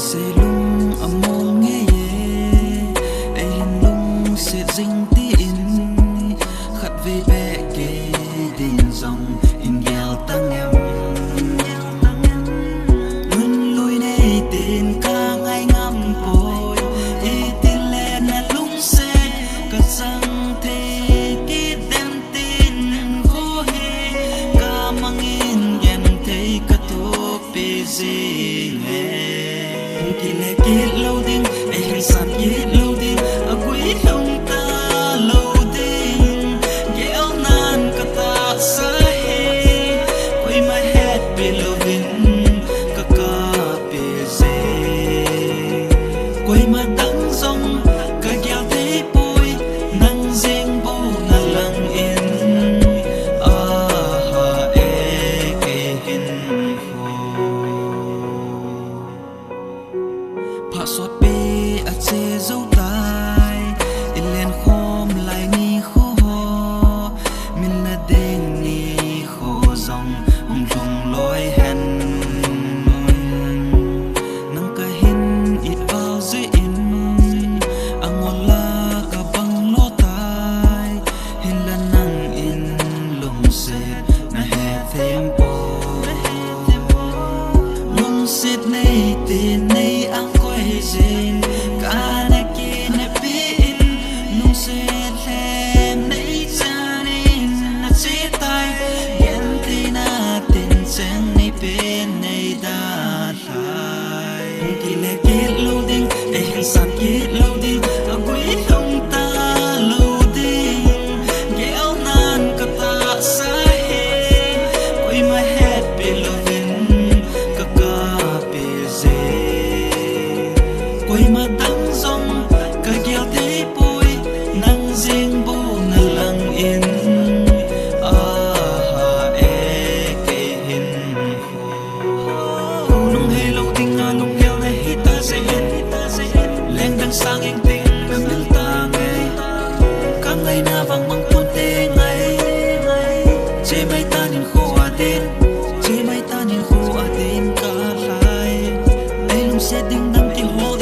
sẽ lung âm nghe ai lung sẽ dinh tin khát về bé kề đến dòng in gheo tăng em ngân lui này tên ca ngay ngắm bồi ý tin lên là lung sẽ cả sang thế kít đem tin khó hề ca mang in ghen thấy cả thuốc bê gì kít lâu đinh ai hình sàn kít lâu đinh ở quý không ta lâu đinh ghéo nan cả ta xa hê quay my head below vinh cả cả bê dê quay mà đắng rong cả ghéo thế bôi năng riêng bố ngà lăng in ha e kê hình phá xót bê à chê dấu tay in lên khom lại nghi khô ho mình là đen nghi khô dòng rung lối hẹn nâng cả hin ít vào dưới in ang wala ka bang lo tay hin là nang in lung xê na he tempo lung xê này tên này ang quay dên cả na kia na pin lung xê thêm này cha nên na chế tay ghen thì na tên chân này bên này đã lại kỳ lệ kết lâu đinh ai hình sàn kết lâu đinh ở quý không ta lâu đinh ghéo nan cả ta xa hê quay my head below vinh cả cả bê dê quay mà đắng rong cả ghéo thế bôi năng riêng bố ngà lăng in ha e kê hình lung hê lâu đinh à lung ghéo này hít ta dễ lên đằng sang anh tình em nâng ta nghe cả ngày na vàng mang tuôn tê ngày chê mai ta nhìn khô à tên chê mai ta nhìn khô à tên cả lại ai lung sẽ đinh đăng tiếng hô